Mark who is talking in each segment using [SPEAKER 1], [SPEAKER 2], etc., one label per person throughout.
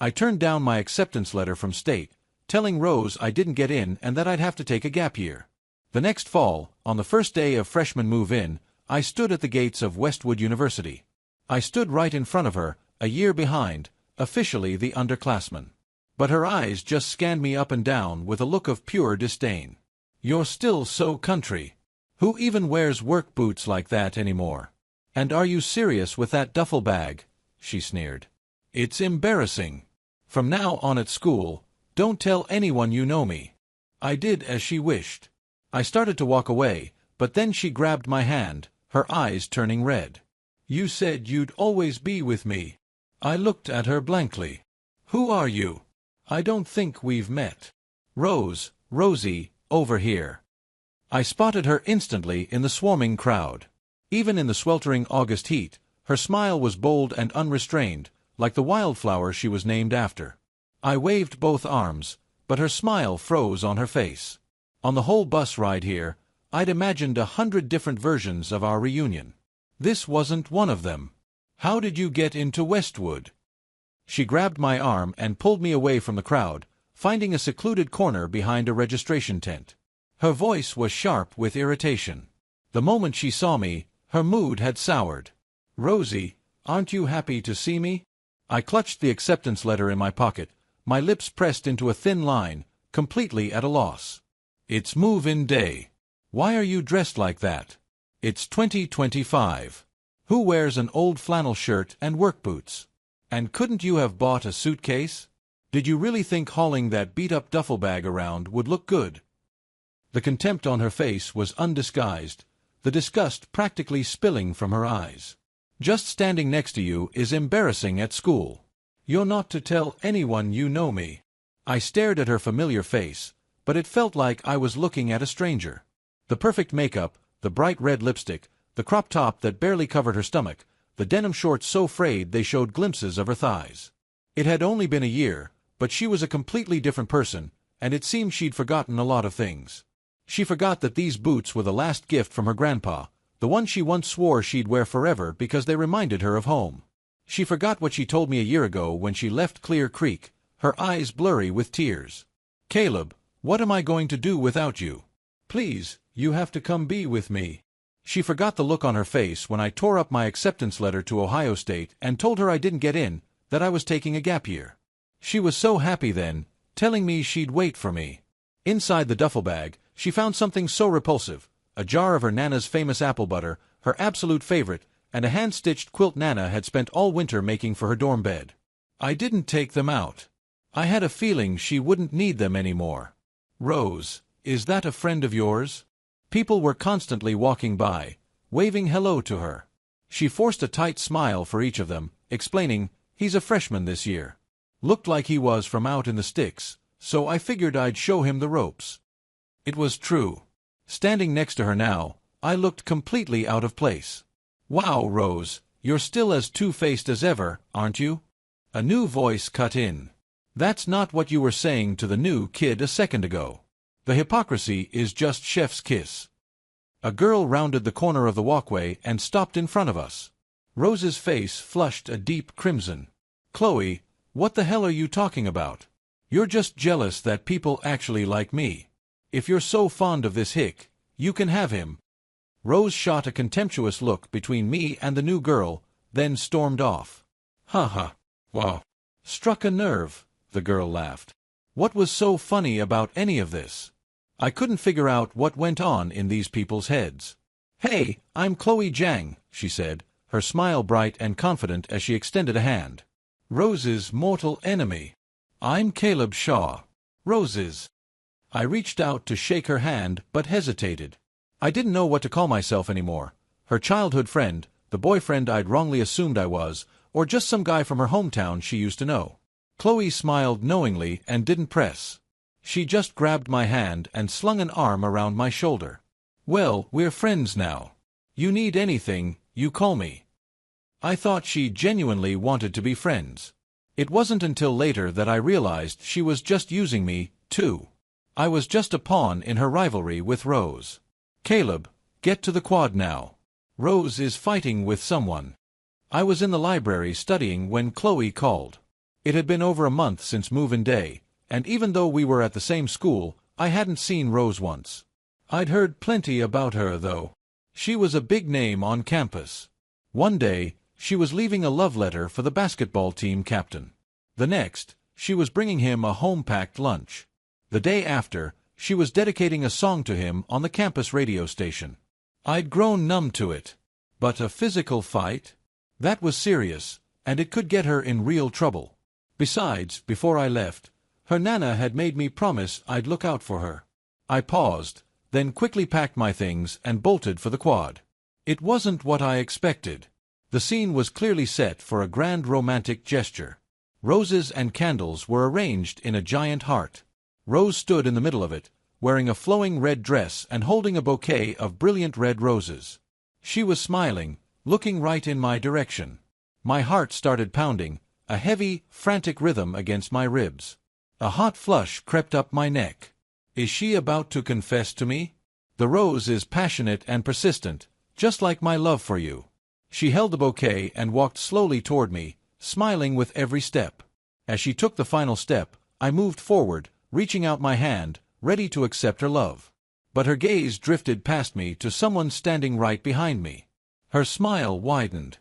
[SPEAKER 1] I turned down my acceptance letter from State, telling Rose I didn't get in and that I'd have to take a gap year. The next fall, on the first day of freshman move-in, I stood at the gates of Westwood University. I stood right in front of her, a year behind, officially the underclassman. But her eyes just scanned me up and down with a look of pure disdain. "You're still so country. Who even wears work boots like that anymore? And are you serious with that duffel bag?" she sneered. "It's embarrassing. From now on at school, don't tell anyone you know me." I did as she wished. I started to walk away, but then she grabbed my hand, her eyes turning red. "You said you'd always be with me." I looked at her blankly. "Who are you? I don't think we've met." Rosie, over here." I spotted her instantly in the swarming crowd. Even in the sweltering August heat, her smile was bold and unrestrained, like the wildflower she was named after. I waved both arms, but her smile froze on her face. On the whole bus ride here, I'd imagined 100 different versions of our reunion. This wasn't one of them. "How did you get into Westwood?" She grabbed my arm and pulled me away from the crowd, finding a secluded corner behind a registration tent. Her voice was sharp with irritation. The moment she saw me, her mood had soured. "Rosie, aren't you happy to see me?" I clutched the acceptance letter in my pocket, my lips pressed into a thin line, completely at a loss. "It's move-in day. Why are you dressed like that? It's 2025. Who wears an old flannel shirt and work boots? And couldn't you have bought a suitcase? Did you really think hauling that beat-up duffel bag around would look good?" The contempt on her face was undisguised, the disgust practically spilling from her eyes. "Just standing next to you is embarrassing at school. You're not to tell anyone you know me." I stared at her familiar face, but it felt like I was looking at a stranger. The perfect makeup, the bright red lipstick, the crop top that barely covered her stomach, the denim shorts so frayed they showed glimpses of her thighs. It had only been a year, but she was a completely different person, and it seemed she'd forgotten a lot of things. She forgot that these boots were the last gift from her grandpa, the one she once swore she'd wear forever because they reminded her of home. She forgot what she told me a year ago when she left Clear Creek, her eyes blurry with tears. "Caleb, what am I going to do without you? Please, you have to come be with me." She forgot the look on her face when I tore up my acceptance letter to Ohio State and told her I didn't get in, that I was taking a gap year. She was so happy then, telling me she'd wait for me. Inside the duffel bag, she found something so repulsive, a jar of her Nana's famous apple butter, her absolute favorite, and a hand-stitched quilt Nana had spent all winter making for her dorm bed. I didn't take them out. I had a feeling she wouldn't need them anymore. "Rose, is that a friend of yours?" People were constantly walking by, waving hello to her. She forced a tight smile for each of them, explaining, "He's a freshman this year. Looked like he was from out in the sticks, so I figured I'd show him the ropes." It was true. Standing next to her now, I looked completely out of place. "Wow, Rose, you're still as two-faced as ever, aren't you?" A new voice cut in. "That's not what you were saying to the new kid a second ago. The hypocrisy is just chef's kiss." A girl rounded the corner of the walkway and stopped in front of us. Rose's face flushed a deep crimson. "Chloe, what the hell are you talking about? You're just jealous that people actually like me. If you're so fond of this hick, you can have him." Rose shot a contemptuous look between me and the new girl, then stormed off. "Ha ha. Wow. Struck a nerve," the girl laughed. What was so funny about any of this? I couldn't figure out what went on in these people's heads. "Hey, I'm Chloe Jang," she said, her smile bright and confident as she extended a hand. "Rose's mortal enemy. I'm Caleb Shaw. Rose's." I reached out to shake her hand, but hesitated. I didn't know what to call myself anymore. Her childhood friend, the boyfriend I'd wrongly assumed I was, or just some guy from her hometown she used to know. Chloe smiled knowingly and didn't press. She just grabbed my hand and slung an arm around my shoulder. "Well, we're friends now. You need anything, you call me." I thought she genuinely wanted to be friends. It wasn't until later that I realized she was just using me, too. I was just a pawn in her rivalry with Rose. "Caleb, get to the quad now. Rose is fighting with someone." I was in the library studying when Chloe called. It had been over a month since move-in day, and even though we were at the same school, I hadn't seen Rose once. I'd heard plenty about her, though. She was a big name on campus. One day, she was leaving a love letter for the basketball team captain. The next, she was bringing him a home-packed lunch. The day after, she was dedicating a song to him on the campus radio station. I'd grown numb to it. But a physical fight? That was serious, and it could get her in real trouble. Besides, before I left, her Nana had made me promise I'd look out for her. I paused, then quickly packed my things and bolted for the quad. It wasn't what I expected. The scene was clearly set for a grand romantic gesture. Roses and candles were arranged in a giant heart. Rose stood in the middle of it, wearing a flowing red dress and holding a bouquet of brilliant red roses. She was smiling, looking right in my direction. My heart started pounding, a heavy, frantic rhythm against my ribs. A hot flush crept up my neck. Is she about to confess to me? The rose is passionate and persistent, just like my love for you. She held the bouquet and walked slowly toward me, smiling with every step. As she took the final step, I moved forward, reaching out my hand, ready to accept her love. But her gaze drifted past me to someone standing right behind me. Her smile widened.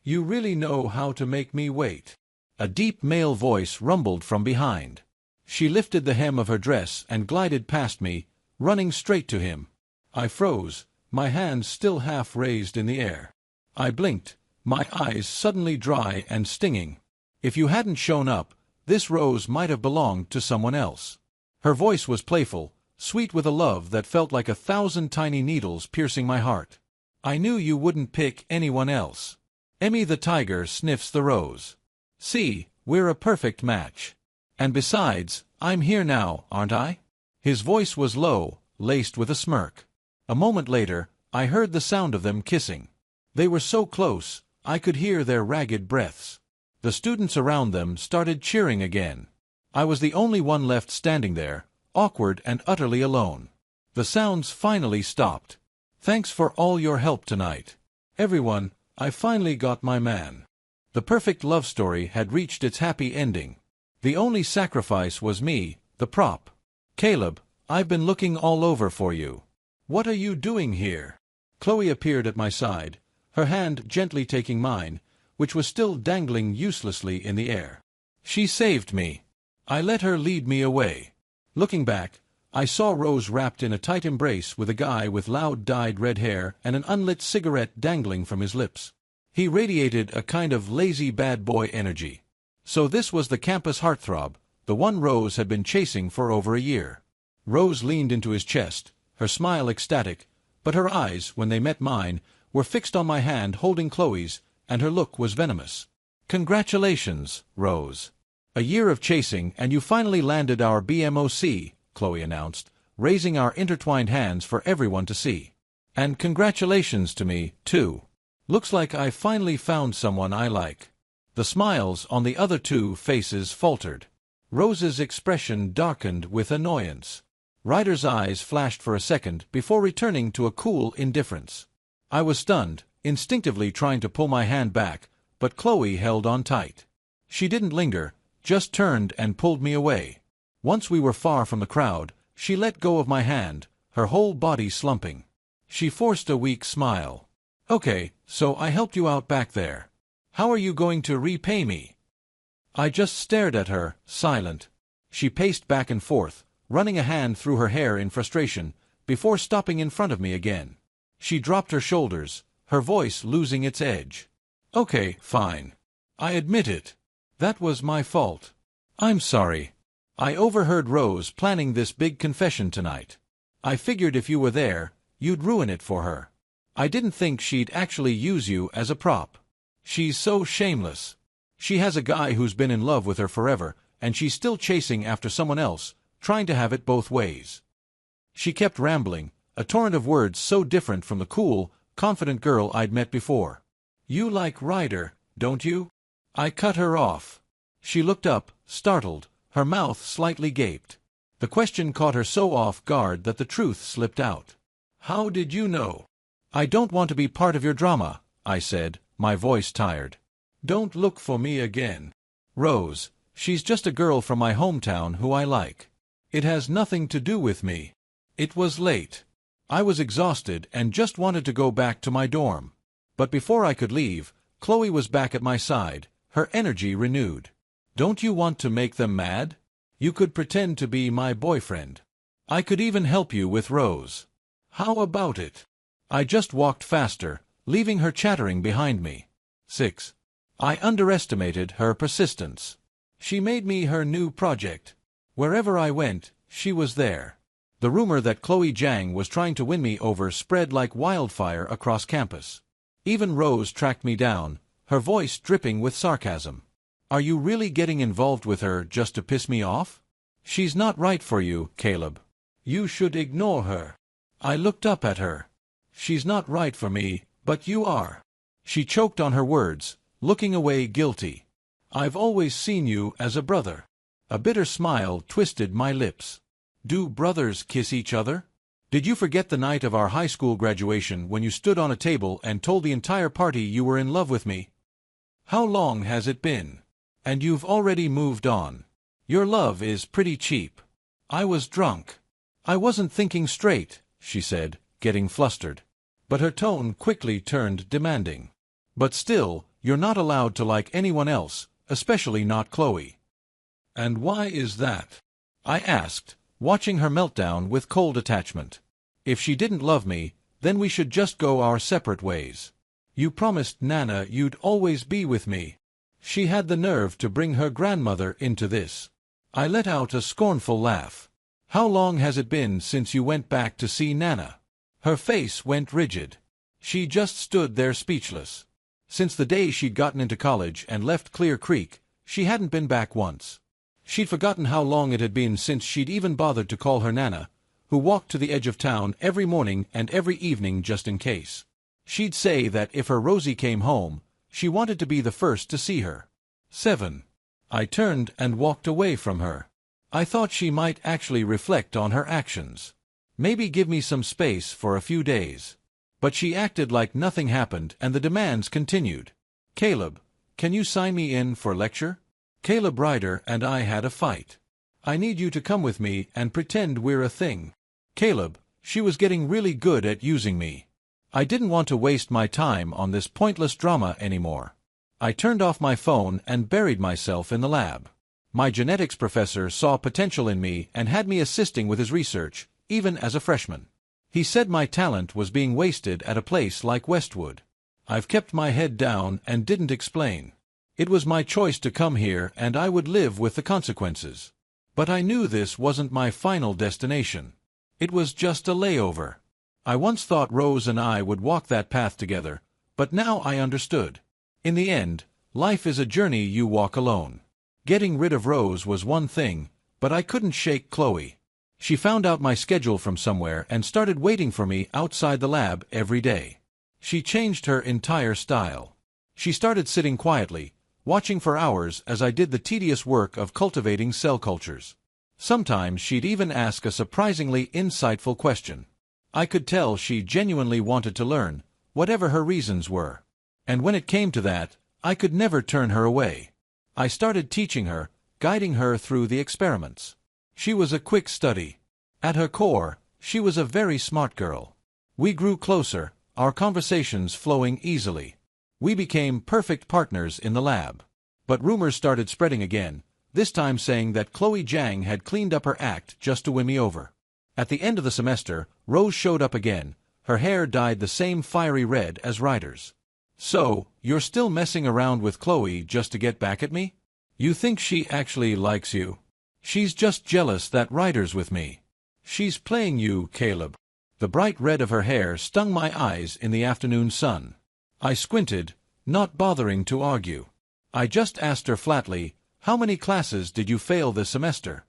[SPEAKER 1] You really know how to make me wait. A deep male voice rumbled from behind. She lifted the hem of her dress and glided past me, running straight to him. I froze, my hands still half raised in the air. I blinked, my eyes suddenly dry and stinging. If you hadn't shown up, this rose might have belonged to someone else. Her voice was playful, sweet with a love that felt like 1,000 tiny needles piercing my heart. I knew you wouldn't pick anyone else. Emmy the tiger sniffs the rose. See, we're a perfect match. And besides, I'm here now, aren't I? His voice was low, laced with a smirk. A moment later, I heard the sound of them kissing. They were so close, I could hear their ragged breaths. The students around them started cheering again. I was the only one left standing there, awkward and utterly alone. The sounds finally stopped. Thanks for all your help tonight. Everyone, I finally got my man. The perfect love story had reached its happy ending. The only sacrifice was me, the prop. Caleb, I've been looking all over for you. What are you doing here? Chloe appeared at my side, her hand gently taking mine, which was still dangling uselessly in the air. She saved me. I let her lead me away. Looking back, I saw Rose wrapped in a tight embrace with a guy with loud dyed red hair and an unlit cigarette dangling from his lips. He radiated a kind of lazy bad boy energy. So this was the campus heartthrob, the one Rose had been chasing for over a year. Rose leaned into his chest, her smile ecstatic, but her eyes, when they met mine, were fixed on my hand holding Chloe's, and her look was venomous. Congratulations, Rose. A year of chasing and you finally landed our BMOC, Chloe announced, raising our intertwined hands for everyone to see. And congratulations to me, too. Looks like I finally found someone I like. The smiles on the other two faces faltered. Rose's expression darkened with annoyance. Ryder's eyes flashed for a second before returning to a cool indifference. I was stunned, instinctively trying to pull my hand back, but Chloe held on tight. She didn't linger, just turned and pulled me away. Once we were far from the crowd, she let go of my hand, her whole body slumping. She forced a weak smile. Okay, so I helped you out back there. How are you going to repay me? I just stared at her, silent. She paced back and forth, running a hand through her hair in frustration, before stopping in front of me again. She dropped her shoulders, her voice losing its edge. Okay, fine. I admit it. That was my fault. I'm sorry. I overheard Rose planning this big confession tonight. I figured if you were there, you'd ruin it for her. I didn't think she'd actually use you as a prop. She's so shameless. She has a guy who's been in love with her forever, and she's still chasing after someone else, trying to have it both ways. She kept rambling, a torrent of words so different from the cool, confident girl I'd met before. You like Ryder, don't you? I cut her off. She looked up, startled, her mouth slightly gaped. The question caught her so off guard that the truth slipped out. How did you know? I don't want to be part of your drama, I said, my voice tired. Don't look for me again. Rose, She's just a girl from my hometown who I like. It has nothing to do with me. It was late. I was exhausted and just wanted to go back to my dorm. But before I could leave, Chloe was back at my side, her energy renewed. Don't you want to make them mad? You could pretend to be my boyfriend. I could even help you with Rose. How about it? I just walked faster, leaving her chattering behind me. 6. I underestimated her persistence. She made me her new project. Wherever I went, she was there. The rumor that Chloe Jiang was trying to win me over spread like wildfire across campus. Even Rose tracked me down, her voice dripping with sarcasm. Are you really getting involved with her just to piss me off? She's not right for you, Caleb. You should ignore her. I looked up at her. She's not right for me, but you are. She choked on her words, looking away guilty. I've always seen you as a brother. A bitter smile twisted my lips. Do brothers kiss each other? Did you forget the night of our high school graduation when you stood on a table and told the entire party you were in love with me? How long has it been? And you've already moved on. Your love is pretty cheap. I was drunk. I wasn't thinking straight, she said, getting flustered. But her tone quickly turned demanding. But still, you're not allowed to like anyone else, especially not Chloe. And why is that? I asked, watching her meltdown with cold attachment. If she didn't love me, then we should just go our separate ways. You promised Nana you'd always be with me. She had the nerve to bring her grandmother into this. I let out a scornful laugh. How long has it been since you went back to see Nana? Her face went rigid. She just stood there speechless. Since the day she'd gotten into college and left Clear Creek, she hadn't been back once. She'd forgotten how long it had been since she'd even bothered to call her Nana, who walked to the edge of town every morning and every evening just in case. She'd say that if her Rosie came home, she wanted to be the first to see her. 7. I turned and walked away from her. I thought she might actually reflect on her actions. Maybe give me some space for a few days. But she acted like nothing happened and the demands continued. Caleb, can you sign me in for lecture? Caleb Ryder and I had a fight. I need you to come with me and pretend we're a thing. Caleb, she was getting really good at using me. I didn't want to waste my time on this pointless drama anymore. I turned off my phone and buried myself in the lab. My genetics professor saw potential in me and had me assisting with his research, even as a freshman. He said my talent was being wasted at a place like Westwood. I've kept my head down and didn't explain. It was my choice to come here and I would live with the consequences. But I knew this wasn't my final destination. It was just a layover. I once thought Rose and I would walk that path together, but now I understood. In the end, life is a journey you walk alone. Getting rid of Rose was one thing, but I couldn't shake Chloe. She found out my schedule from somewhere and started waiting for me outside the lab every day. She changed her entire style. She started sitting quietly, watching for hours as I did the tedious work of cultivating cell cultures. Sometimes she'd even ask a surprisingly insightful question. I could tell she genuinely wanted to learn, whatever her reasons were. And when it came to that, I could never turn her away. I started teaching her, guiding her through the experiments. She was a quick study. At her core, she was a very smart girl. We grew closer, our conversations flowing easily. We became perfect partners in the lab. But rumors started spreading again, this time saying that Chloe Jiang had cleaned up her act just to win me over. At the end of the semester, Rose showed up again, her hair dyed the same fiery red as Ryder's. So, you're still messing around with Chloe just to get back at me? You think she actually likes you? She's just jealous that Ryder's with me. She's playing you, Caleb. The bright red of her hair stung my eyes in the afternoon sun. I squinted, not bothering to argue. I just asked her flatly, how many classes did you fail this semester?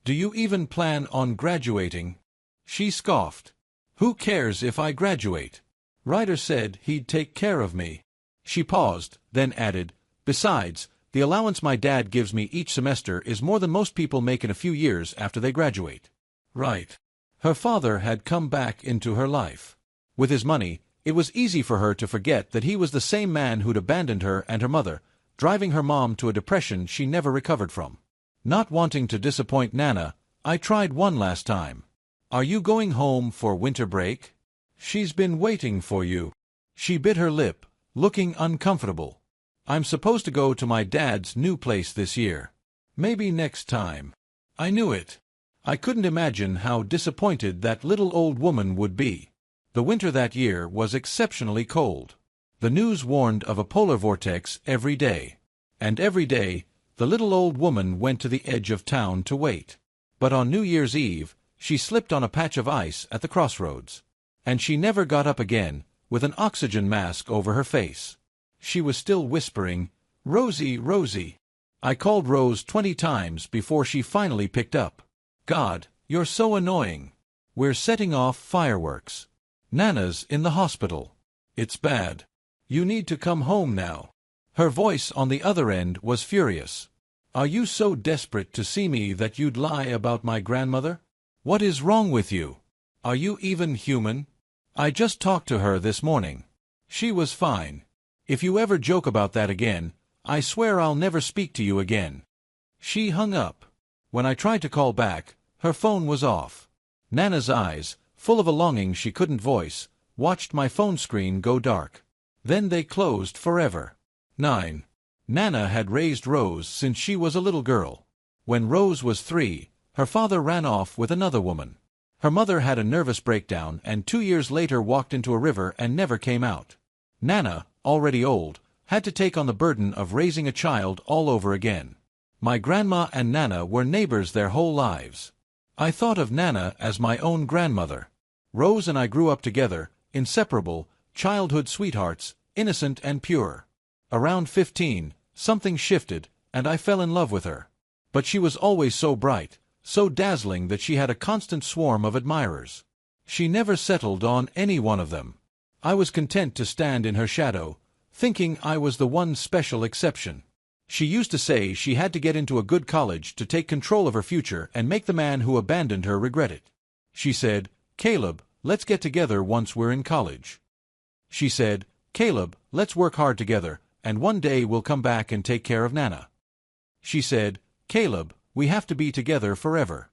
[SPEAKER 1] Do you even plan on graduating? She scoffed. Who cares if I graduate? Ryder said he'd take care of me. She paused, then added, besides, the allowance my dad gives me each semester is more than most people make in a few years after they graduate. Right. Her father had come back into her life. With his money, it was easy for her to forget that he was the same man who'd abandoned her and her mother, driving her mom to a depression she never recovered from. Not wanting to disappoint Nana, I tried one last time. "Are you going home for winter break? She's been waiting for you." She bit her lip, looking uncomfortable. "I'm supposed to go to my dad's new place this year. Maybe next time." I knew it. I couldn't imagine how disappointed that little old woman would be. The winter that year was exceptionally cold. The news warned of a polar vortex every day. And every day, the little old woman went to the edge of town to wait. But on New Year's Eve, she slipped on a patch of ice at the crossroads. And she never got up again, with an oxygen mask over her face. She was still whispering, "Rosie, Rosie." I called Rose 20 times before she finally picked up. "God, you're so annoying. We're setting off fireworks. Nana's in the hospital. It's bad. You need to come home now." Her voice on the other end was furious. "Are you so desperate to see me that you'd lie about my grandmother? What is wrong with you? Are you even human? I just talked to her this morning. She was fine. If you ever joke about that again, I swear I'll never speak to you again." She hung up. When I tried to call back, her phone was off. Nana's eyes, full of a longing she couldn't voice, watched my phone screen go dark. Then they closed forever. 9. Nana had raised Rose since she was a little girl. When Rose was 3, her father ran off with another woman. Her mother had a nervous breakdown and 2 years later walked into a river and never came out. Nana, already old, had to take on the burden of raising a child all over again. My grandma and Nana were neighbors their whole lives. I thought of Nana as my own grandmother. Rose and I grew up together, inseparable, childhood sweethearts, innocent and pure. Around 15, something shifted, and I fell in love with her. But she was always so bright, so dazzling that she had a constant swarm of admirers. She never settled on any one of them. I was content to stand in her shadow, thinking I was the one special exception. She used to say she had to get into a good college to take control of her future and make the man who abandoned her regret it. She said, "Caleb, let's get together once we're in college." She said, "Caleb, let's work hard together, and one day we'll come back and take care of Nana." She said, "Caleb, we have to be together forever."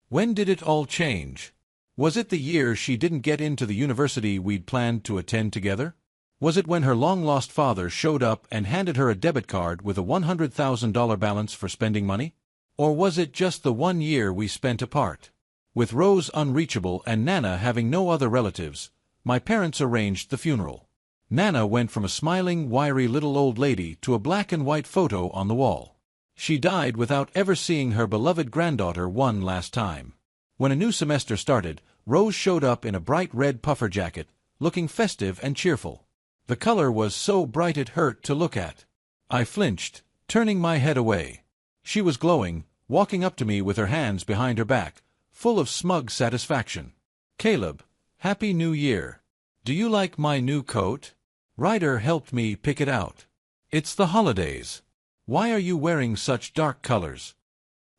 [SPEAKER 1] When did it all change? Was it the year she didn't get into the university we'd planned to attend together? Was it when her long-lost father showed up and handed her a debit card with a $100,000 balance for spending money? Or was it just the 1 year we spent apart? With Rose unreachable and Nana having no other relatives, my parents arranged the funeral. Nana went from a smiling, wiry little old lady to a black-and-white photo on the wall. She died without ever seeing her beloved granddaughter one last time. When a new semester started, Rose showed up in a bright red puffer jacket, looking festive and cheerful. The color was so bright it hurt to look at. I flinched, turning my head away. She was glowing, walking up to me with her hands behind her back, full of smug satisfaction. "Caleb, Happy New Year. Do you like my new coat? Ryder helped me pick it out. It's the holidays. Why are you wearing such dark colors?"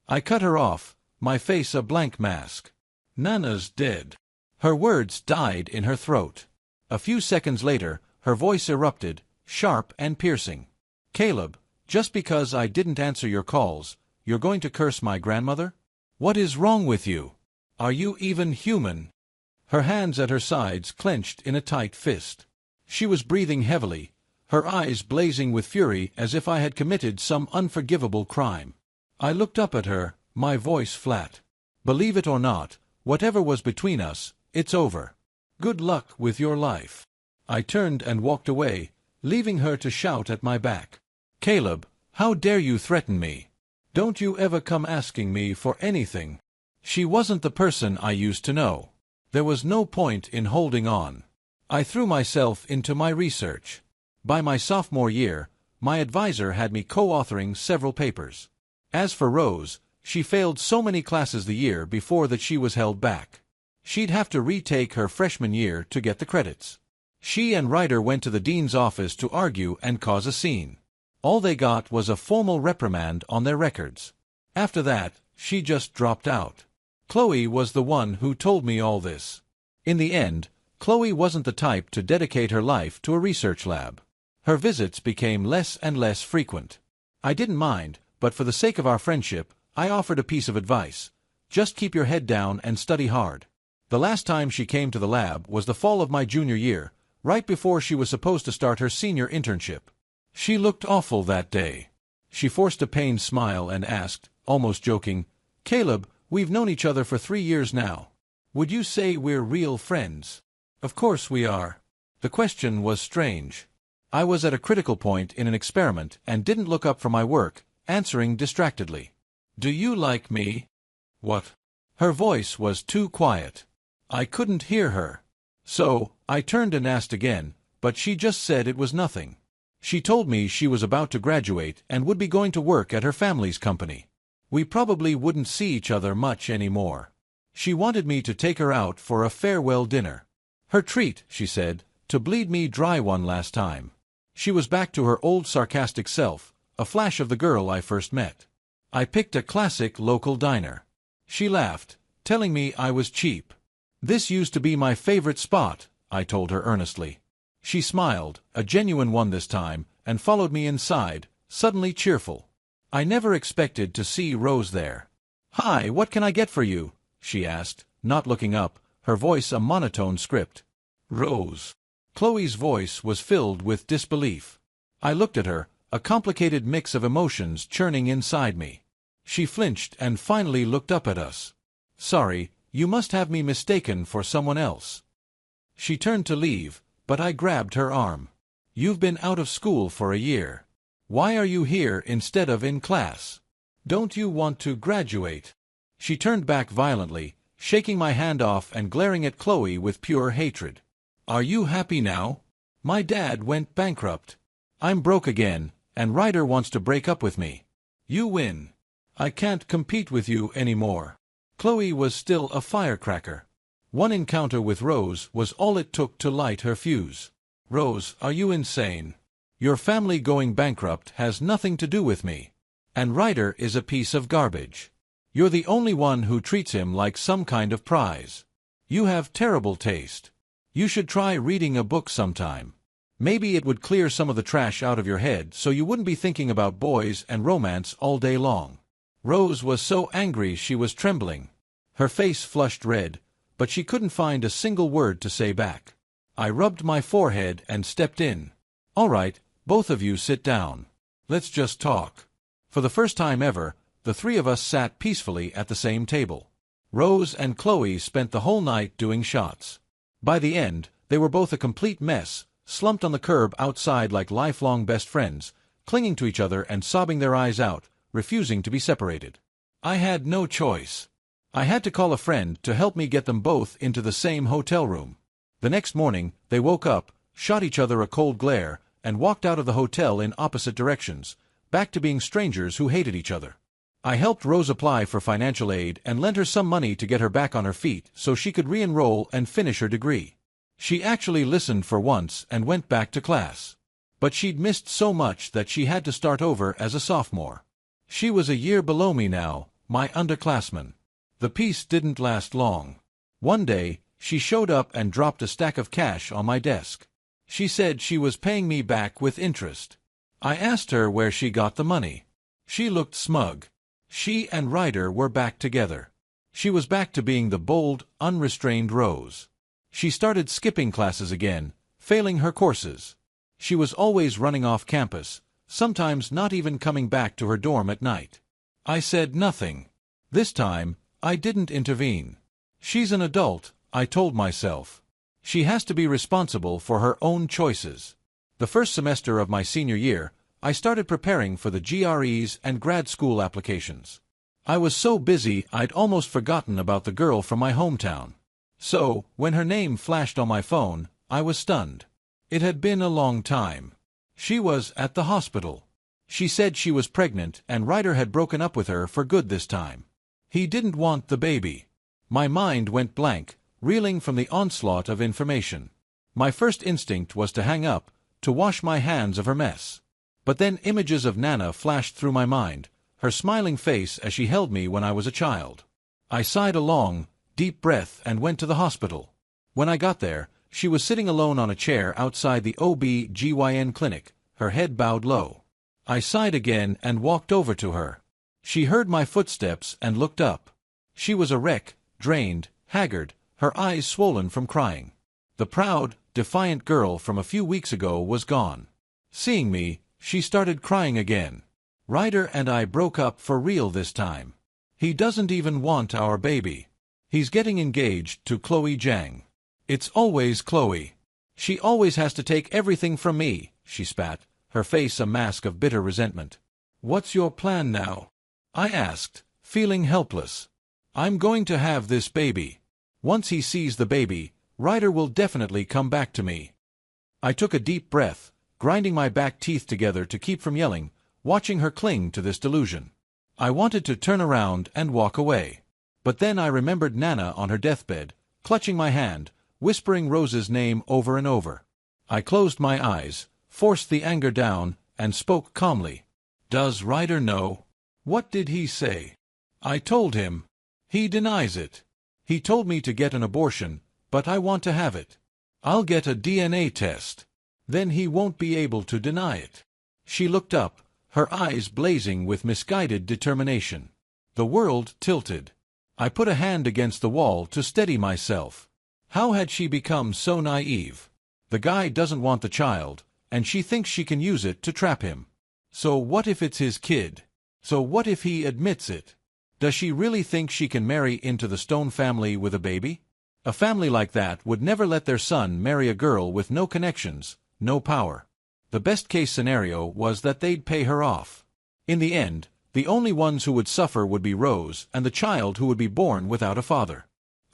[SPEAKER 1] I cut her off, my face a blank mask. "Nana's dead." Her words died in her throat. A few seconds later, her voice erupted, sharp and piercing. "Caleb, just because I didn't answer your calls, you're going to curse my grandmother? What is wrong with you? Are you even human?" Her hands at her sides clenched in a tight fist. She was breathing heavily, her eyes blazing with fury as if I had committed some unforgivable crime. I looked up at her, my voice flat. "Believe it or not, whatever was between us, it's over. Good luck with your life." I turned and walked away, leaving her to shout at my back. "Caleb, how dare you threaten me? Don't you ever come asking me for anything." She wasn't the person I used to know. There was no point in holding on. I threw myself into my research. By my sophomore year, my advisor had me co-authoring several papers. As for Rose, she failed so many classes the year before that she was held back. She'd have to retake her freshman year to get the credits. She and Ryder went to the dean's office to argue and cause a scene. All they got was a formal reprimand on their records. After that, she just dropped out. Chloe was the one who told me all this. In the end, Chloe wasn't the type to dedicate her life to a research lab. Her visits became less and less frequent. I didn't mind, but for the sake of our friendship, I offered a piece of advice. Just keep your head down and study hard. The last time she came to the lab was the fall of my junior year, right before she was supposed to start her senior internship. She looked awful that day. She forced a pained smile and asked, almost joking, "Caleb, we've known each other for 3 years now. Would you say we're real friends?" "Of course we are." The question was strange. I was at a critical point in an experiment and didn't look up from my work, answering distractedly. "Do you like me?" "What?" Her voice was too quiet. I couldn't hear her. So, I turned and asked again, but she just said it was nothing. She told me she was about to graduate and would be going to work at her family's company. We probably wouldn't see each other much anymore. She wanted me to take her out for a farewell dinner. Her treat, she said, to bleed me dry one last time. She was back to her old sarcastic self, a flash of the girl I first met. I picked a classic local diner. She laughed, telling me I was cheap. "This used to be my favorite spot," I told her earnestly. She smiled, a genuine one this time, and followed me inside, suddenly cheerful. I never expected to see Rose there. "Hi, what can I get for you?" she asked, not looking up, her voice a monotone script. "Rose." Chloe's voice was filled with disbelief. I looked at her, a complicated mix of emotions churning inside me. She flinched and finally looked up at us. "Sorry, you must have me mistaken for someone else." She turned to leave, but I grabbed her arm. "You've been out of school for a year. Why are you here instead of in class? Don't you want to graduate?" She turned back violently, shaking my hand off and glaring at Chloe with pure hatred. "Are you happy now? My dad went bankrupt. I'm broke again, and Ryder wants to break up with me. You win. I can't compete with you anymore." Chloe was still a firecracker. One encounter with Rose was all it took to light her fuse. "Rose, are you insane? Your family going bankrupt has nothing to do with me. And Ryder is a piece of garbage. You're the only one who treats him like some kind of prize. You have terrible taste. You should try reading a book sometime. Maybe it would clear some of the trash out of your head so you wouldn't be thinking about boys and romance all day long." Rose was so angry she was trembling. Her face flushed red, but she couldn't find a single word to say back. I rubbed my forehead and stepped in. "All right, both of you sit down. Let's just talk." For the first time ever, the three of us sat peacefully at the same table. Rose and Chloe spent the whole night doing shots. By the end, they were both a complete mess, slumped on the curb outside like lifelong best friends, clinging to each other and sobbing their eyes out, refusing to be separated. I had no choice. I had to call a friend to help me get them both into the same hotel room. The next morning, they woke up, shot each other a cold glare, and walked out of the hotel in opposite directions, back to being strangers who hated each other. I helped Rose apply for financial aid and lent her some money to get her back on her feet so she could re-enroll and finish her degree. She actually listened for once and went back to class. But she'd missed so much that she had to start over as a sophomore. She was a year below me now, my underclassman. The peace didn't last long. One day, she showed up and dropped a stack of cash on my desk. She said she was paying me back with interest. I asked her where she got the money. She looked smug. She and Ryder were back together. She was back to being the bold, unrestrained Rose. She started skipping classes again, failing her courses. She was always running off campus, sometimes not even coming back to her dorm at night. I said nothing. This time, I didn't intervene. She's an adult, I told myself. She has to be responsible for her own choices. The first semester of my senior year, I started preparing for the GREs and grad school applications. I was so busy I'd almost forgotten about the girl from my hometown. So, when her name flashed on my phone, I was stunned. It had been a long time. She was at the hospital. She said she was pregnant and Ryder had broken up with her for good this time. He didn't want the baby. My mind went blank, reeling from the onslaught of information. My first instinct was to hang up, to wash my hands of her mess. But then images of Nana flashed through my mind, her smiling face as she held me when I was a child. I sighed a long, deep breath and went to the hospital. When I got there, She was sitting alone on a chair outside the OB/GYN clinic, her head bowed low. I sighed again and walked over to her. She heard my footsteps and looked up. She was a wreck, drained, haggard, her eyes swollen from crying. The proud, defiant girl from a few weeks ago was gone. Seeing me, she started crying again. Ryder and I broke up for real this time. He doesn't even want our baby. He's getting engaged to Chloe Jiang. It's always Chloe. She always has to take everything from me, she spat, her face a mask of bitter resentment. What's your plan now? I asked, feeling helpless. I'm going to have this baby. Once he sees the baby, Ryder will definitely come back to me. I took a deep breath, grinding my back teeth together to keep from yelling, watching her cling to this delusion. I wanted to turn around and walk away. But then I remembered Nana on her deathbed, clutching my hand, whispering Rose's name over and over. I closed my eyes, forced the anger down, and spoke calmly. Does Ryder know? What did he say? I told him. He denies it. He told me to get an abortion, but I want to have it. I'll get a DNA test. Then he won't be able to deny it. She looked up, her eyes blazing with misguided determination. The world tilted. I put a hand against the wall to steady myself. How had she become so naive? The guy doesn't want the child, and she thinks she can use it to trap him. So what if it's his kid? So what if he admits it? Does she really think she can marry into the Stone family with a baby? A family like that would never let their son marry a girl with no connections, no power. The best-case scenario was that they'd pay her off. In the end, the only ones who would suffer would be Rose and the child who would be born without a father.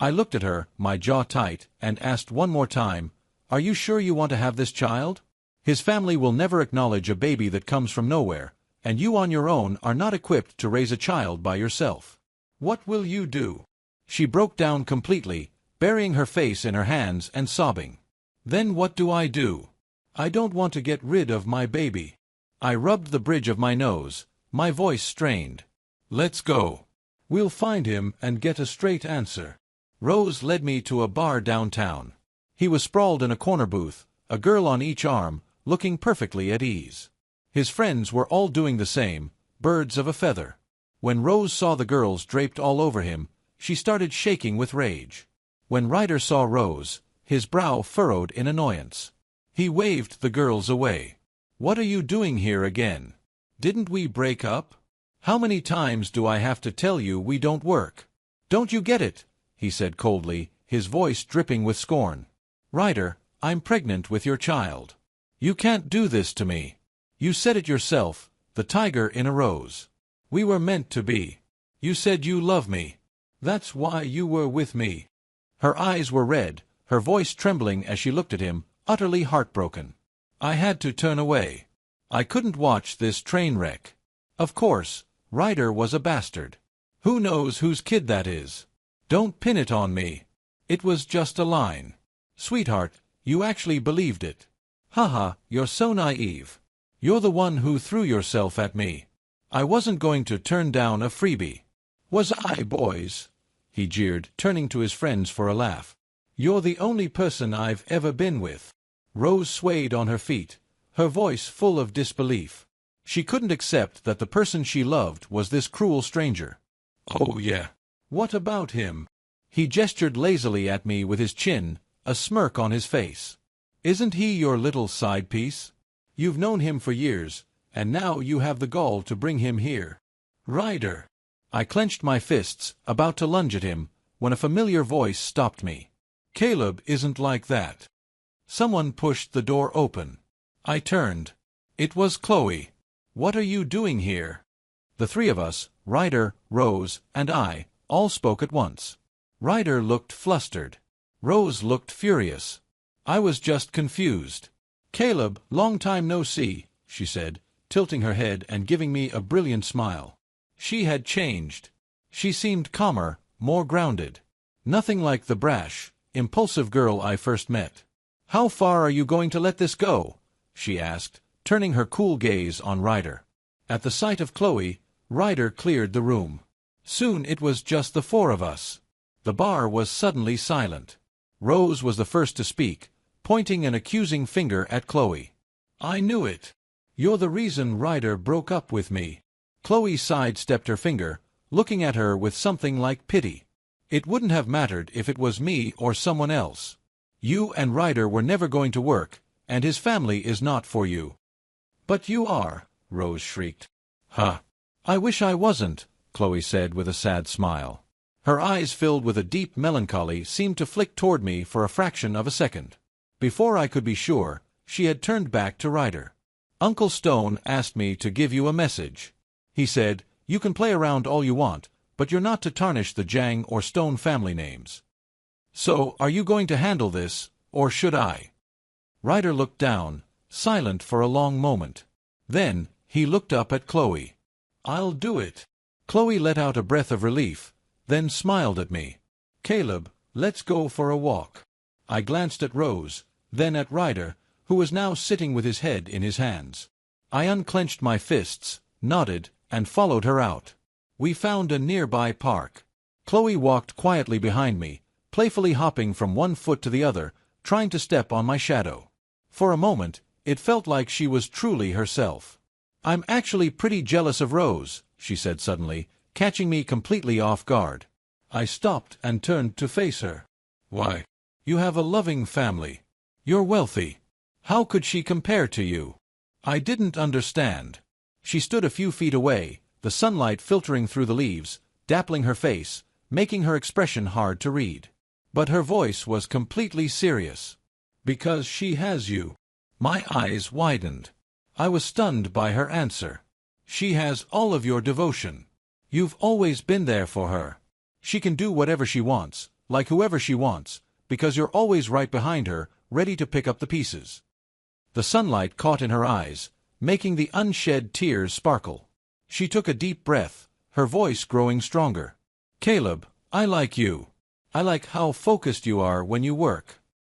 [SPEAKER 1] I looked at her, my jaw tight, and asked one more time, Are you sure you want to have this child? His family will never acknowledge a baby that comes from nowhere, and you on your own are not equipped to raise a child by yourself. What will you do? She broke down completely, burying her face in her hands and sobbing. Then what do? I don't want to get rid of my baby. I rubbed the bridge of my nose, my voice strained. Let's go. We'll find him and get a straight answer. Rose led me to a bar downtown. He was sprawled in a corner booth, a girl on each arm, looking perfectly at ease. His friends were all doing the same, birds of a feather. When Rose saw the girls draped all over him, she started shaking with rage. When Ryder saw Rose, his brow furrowed in annoyance. He waved the girls away. What are you doing here again? Didn't we break up? How many times do I have to tell you we don't work? Don't you get it? He said coldly, his voice dripping with scorn. Ryder, I'm pregnant with your child. You can't do this to me. You said it yourself, the tiger in a rose. We were meant to be. You said you love me. That's why you were with me. Her eyes were red, her voice trembling as she looked at him, utterly heartbroken. I had to turn away. I couldn't watch this train wreck. Of course, Ryder was a bastard. Who knows whose kid that is? Don't pin it on me. It was just a line. Sweetheart, you actually believed it. Haha, you're so naive. You're the one who threw yourself at me. I wasn't going to turn down a freebie. Was I, boys? He jeered, turning to his friends for a laugh. You're the only person I've ever been with. Rose swayed on her feet, her voice full of disbelief. She couldn't accept that the person she loved was this cruel stranger. Oh yeah. What about him? He gestured lazily at me with his chin, a smirk on his face. Isn't he your little side piece? You've known him for years, and now you have the gall to bring him here. Ryder! I clenched my fists, about to lunge at him, when a familiar voice stopped me. Caleb isn't like that. Someone pushed the door open. I turned. It was Chloe. What are you doing here? The three of us, Ryder, Rose, and I, all spoke at once. Ryder looked flustered. Rose looked furious. I was just confused. Caleb, long time no see, she said, tilting her head and giving me a brilliant smile. She had changed. She seemed calmer, more grounded. Nothing like the brash, impulsive girl I first met. How far are you going to let this go? She asked, turning her cool gaze on Ryder. At the sight of Chloe, Ryder cleared the room. Soon it was just the four of us. The bar was suddenly silent. Rose was the first to speak, pointing an accusing finger at Chloe. "I knew it. You're the reason Ryder broke up with me." Chloe sidestepped her finger, looking at her with something like pity. "It wouldn't have mattered if it was me or someone else. You and Ryder were never going to work, and his family is not for you." "But you are," Rose shrieked. "Huh. I wish I wasn't," Chloe said with a sad smile. Her eyes, filled with a deep melancholy, seemed to flick toward me for a fraction of a second. Before I could be sure, she had turned back to Ryder. "Uncle Stone asked me to give you a message. He said, you can play around all you want, but you're not to tarnish the Jang or Stone family names. So, are you going to handle this, or should I?" Ryder looked down, silent for a long moment. Then, he looked up at Chloe. "I'll do it." Chloe let out a breath of relief, then smiled at me. "Caleb, let's go for a walk." I glanced at Rose, then at Ryder, who was now sitting with his head in his hands. I unclenched my fists, nodded, and followed her out. We found a nearby park. Chloe walked quietly behind me, playfully hopping from one foot to the other, trying to step on my shadow. For a moment, it felt like she was truly herself. "I'm actually pretty jealous of Rose," she said suddenly, catching me completely off guard. I stopped and turned to face her. "Why? You have a loving family. You're wealthy. How could she compare to you?" I didn't understand. She stood a few feet away, the sunlight filtering through the leaves, dappling her face, making her expression hard to read. But her voice was completely serious. "Because she has you." My eyes widened. I was stunned by her answer. "She has all of your devotion. You've always been there for her. She can do whatever she wants, like whoever she wants, because you're always right behind her, ready to pick up the pieces." The sunlight caught in her eyes, making the unshed tears sparkle. She took a deep breath, her voice growing stronger. "Caleb, I like you. I like how focused you are when you work.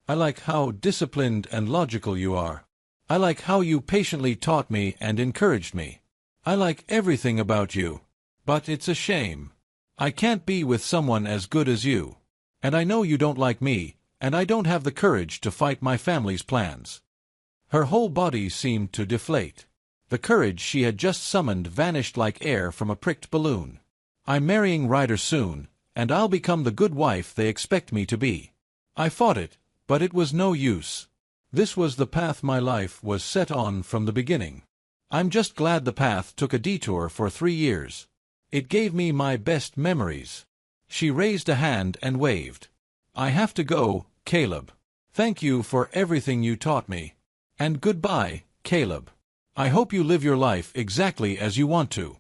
[SPEAKER 1] I like how disciplined and logical you are. I like how you patiently taught me and encouraged me. I like everything about you. But it's a shame. I can't be with someone as good as you. And I know you don't like me, and I don't have the courage to fight my family's plans." Her whole body seemed to deflate. The courage she had just summoned vanished like air from a pricked balloon. "I'm marrying Ryder soon, and I'll become the good wife they expect me to be." I fought it, but it was no use. This was the path my life was set on from the beginning. I'm just glad the path took a detour for 3 years. It gave me my best memories. She raised a hand and waved. "I have to go, Caleb. Thank you for everything you taught me. And goodbye, Caleb. I hope you live your life exactly as you want to."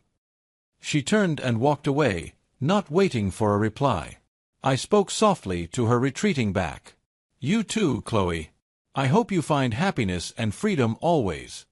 [SPEAKER 1] She turned and walked away, not waiting for a reply. I spoke softly to her retreating back. "You too, Chloe. I hope you find happiness and freedom always."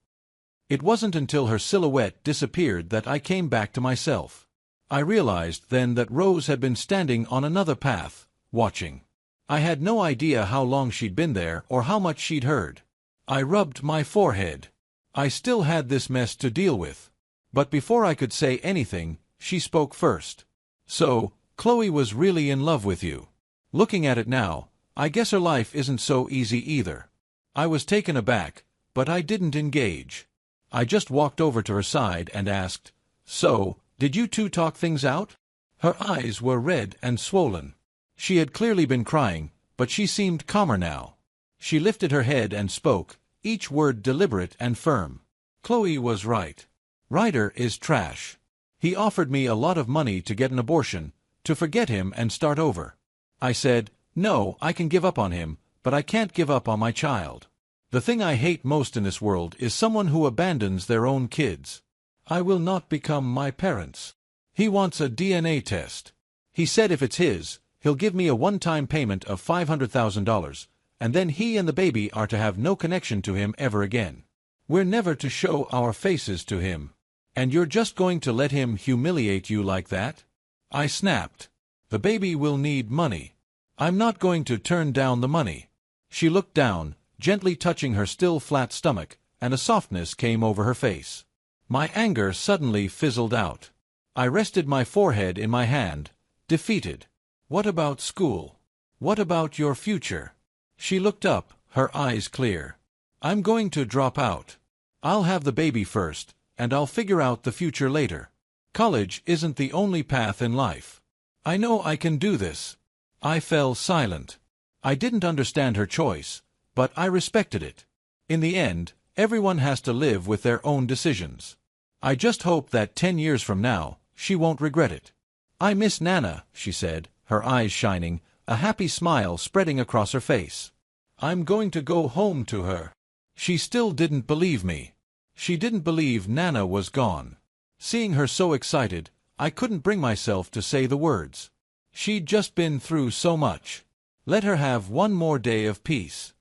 [SPEAKER 1] It wasn't until her silhouette disappeared that I came back to myself. I realized then that Rose had been standing on another path, watching. I had no idea how long she'd been there or how much she'd heard. I rubbed my forehead. I still had this mess to deal with. But before I could say anything, she spoke first. "So, Chloe was really in love with you. Looking at it now, I guess her life isn't so easy either." I was taken aback, but I didn't engage. I just walked over to her side and asked, "So, did you two talk things out?" Her eyes were red and swollen. She had clearly been crying, but she seemed calmer now. She lifted her head and spoke, each word deliberate and firm. "Chloe was right. Ryder is trash. He offered me a lot of money to get an abortion, to forget him and start over. I said, no, I can give up on him, but I can't give up on my child. The thing I hate most in this world is someone who abandons their own kids. I will not become my parents. He wants a DNA test. He said if it's his, he'll give me a one-time payment of $500,000, and then he and the baby are to have no connection to him ever again. We're never to show our faces to him. And you're just going to let him humiliate you like that?" I snapped. "The baby will need money. I'm not going to turn down the money." She looked down, gently touching her still flat stomach, and a softness came over her face. My anger suddenly fizzled out. I rested my forehead in my hand, defeated. "What about school? What about your future?" She looked up, her eyes clear. "I'm going to drop out. I'll have the baby first, and I'll figure out the future later. College isn't the only path in life. I know I can do this." I fell silent. I didn't understand her choice, but I respected it. In the end, everyone has to live with their own decisions. I just hope that 10 years from now, she won't regret it. "I miss Nana," she said, her eyes shining, a happy smile spreading across her face. "I'm going to go home to her." She still didn't believe me. She didn't believe Nana was gone. Seeing her so excited, I couldn't bring myself to say the words. She'd just been through so much. Let her have one more day of peace.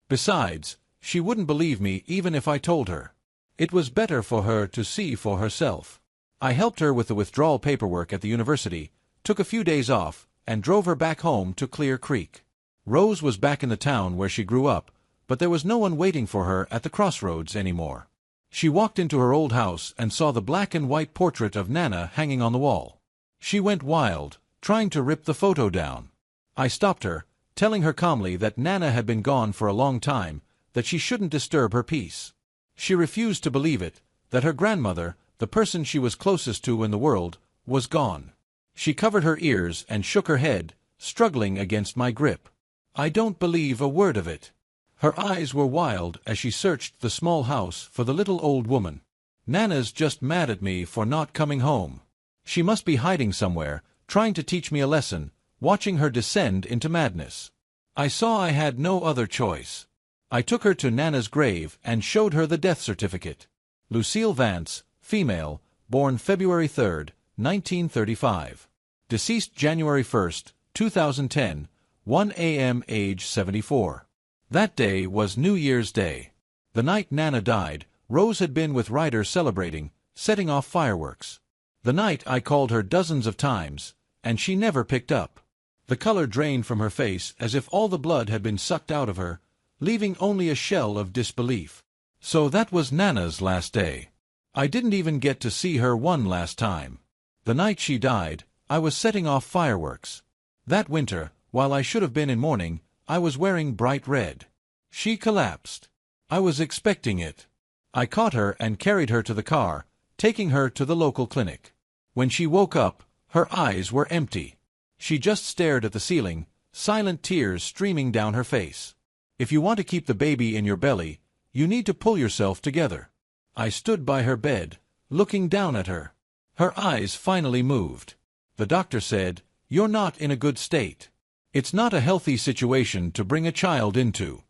[SPEAKER 1] Besides, she wouldn't believe me even if I told her. It was better for her to see for herself. I helped her with the withdrawal paperwork at the university, took a few days off, and drove her back home to Clear Creek. Rose was back in the town where she grew up, but there was no one waiting for her at the crossroads anymore. She walked into her old house and saw the black and white portrait of Nana hanging on the wall. She went wild, trying to rip the photo down. I stopped her, telling her calmly that Nana had been gone for a long time, that she shouldn't disturb her peace. She refused to believe it, that her grandmother, the person she was closest to in the world, was gone. She covered her ears and shook her head, struggling against my grip. "I don't believe a word of it." Her eyes were wild as she searched the small house for the little old woman. "Nana's just mad at me for not coming home. She must be hiding somewhere, trying to teach me a lesson, watching her descend into madness." I saw I had no other choice. I took her to Nana's grave and showed her the death certificate. Lucille Vance, female, born February 3, 1935. Deceased January 1, 2010, 1 a.m. age 74. That day was New Year's Day. The night Nana died, Rose had been with Ryder celebrating, setting off fireworks. The night I called her dozens of times, and she never picked up. The color drained from her face as if all the blood had been sucked out of her, leaving only a shell of disbelief. So that was Nana's last day. I didn't even get to see her one last time. The night she died, I was setting off fireworks. That winter, while I should have been in mourning, I was wearing bright red. She collapsed. I was expecting it. I caught her and carried her to the car, taking her to the local clinic. When she woke up, her eyes were empty. She just stared at the ceiling, silent tears streaming down her face. If you want to keep the baby in your belly, you need to pull yourself together. I stood by her bed, looking down at her. Her eyes finally moved. The doctor said, "You're not in a good state. It's not a healthy situation to bring a child into."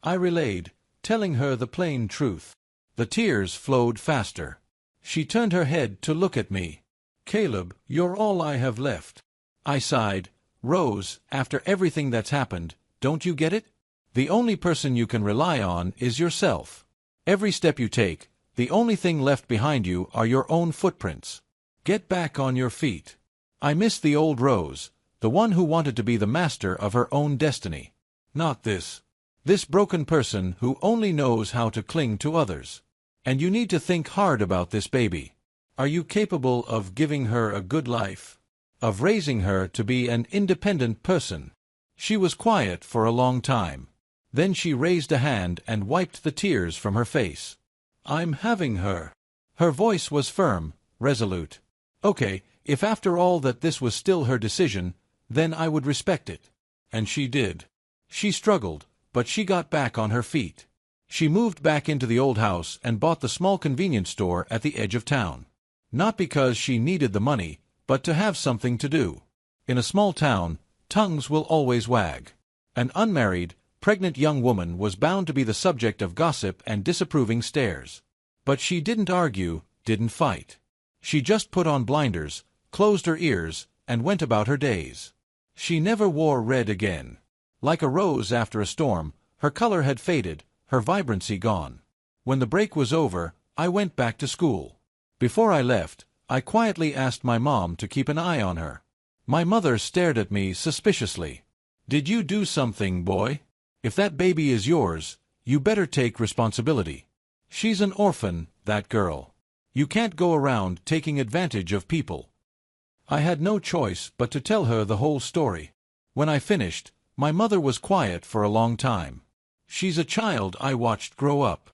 [SPEAKER 1] I relayed, telling her the plain truth. The tears flowed faster. She turned her head to look at me. "Caleb, you're all I have left." I sighed. "Rose, after everything that's happened, don't you get it? The only person you can rely on is yourself. Every step you take, the only thing left behind you are your own footprints. Get back on your feet." I miss the old Rose, the one who wanted to be the master of her own destiny. Not this broken person who only knows how to cling to others. And you need to think hard about this baby. Are you capable of giving her a good life? Of raising her to be an independent person? She was quiet for a long time. Then she raised a hand and wiped the tears from her face. "I'm having her." Her voice was firm, resolute. Okay, if after all that this was still her decision, then I would respect it. And she did. She struggled, but she got back on her feet. She moved back into the old house and bought the small convenience store at the edge of town. Not because she needed the money, but to have something to do. In a small town, tongues will always wag. An unmarried, pregnant young woman was bound to be the subject of gossip and disapproving stares. But she didn't argue, didn't fight. She just put on blinders, closed her ears, and went about her days. She never wore red again. Like a rose after a storm, her color had faded, her vibrancy gone. When the break was over, I went back to school. Before I left, I quietly asked my mom to keep an eye on her. My mother stared at me suspiciously. "Did you do something, boy? If that baby is yours, you better take responsibility. She's an orphan, that girl. You can't go around taking advantage of people." I had no choice but to tell her the whole story. When I finished, my mother was quiet for a long time. She's a child I watched grow up.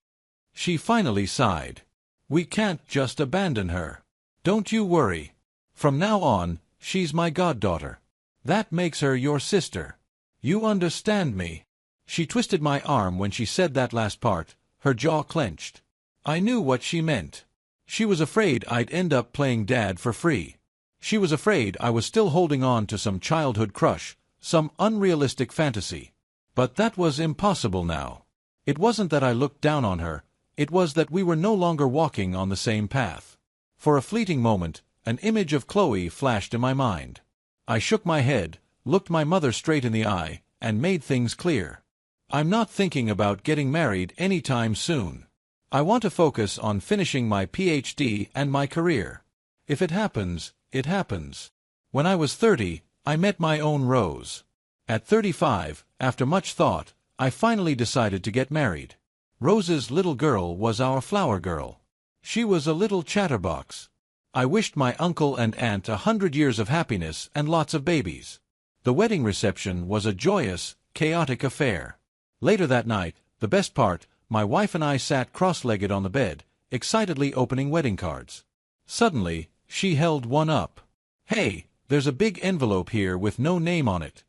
[SPEAKER 1] She finally sighed. We can't just abandon her. Don't you worry. From now on, she's my goddaughter. That makes her your sister. You understand me? She twisted my arm when she said that last part, her jaw clenched. I knew what she meant. She was afraid I'd end up playing dad for free. She was afraid I was still holding on to some childhood crush, some unrealistic fantasy. But that was impossible now. It wasn't that I looked down on her, it was that we were no longer walking on the same path. For a fleeting moment, an image of Chloe flashed in my mind. I shook my head, looked my mother straight in the eye, and made things clear. I'm not thinking about getting married anytime soon. I want to focus on finishing my PhD and my career. If it happens, it happens. When I was 30, I met my own Rose. At 35, after much thought, I finally decided to get married. Rose's little girl was our flower girl. She was a little chatterbox. I wished my uncle and aunt 100 years of happiness and lots of babies. The wedding reception was a joyous, chaotic affair. Later that night, the best part, my wife and I sat cross-legged on the bed, excitedly opening wedding cards. Suddenly, she held one up. Hey, there's a big envelope here with no name on it.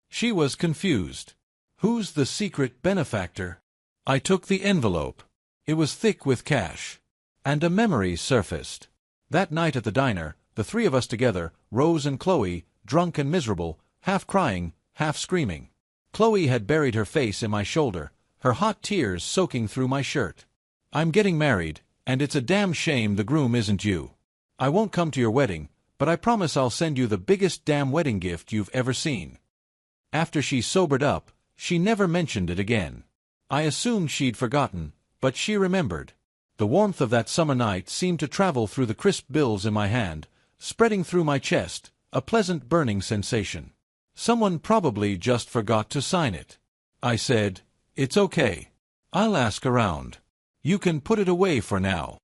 [SPEAKER 1] She was confused. Who's the secret benefactor? I took the envelope. It was thick with cash. And a memory surfaced. That night at the diner, the three of us together, Rose and Chloe, drunk and miserable, half crying, half screaming. Chloe had buried her face in my shoulder, her hot tears soaking through my shirt. I'm getting married, and it's a damn shame the groom isn't you. I won't come to your wedding, but I promise I'll send you the biggest damn wedding gift you've ever seen. After she sobered up, she never mentioned it again. I assumed she'd forgotten, but she remembered. The warmth of that summer night seemed to travel through the crisp bills in my hand, spreading through my chest, a pleasant burning sensation. Someone probably just forgot to sign it. I said, "It's okay. I'll ask around. You can put it away for now."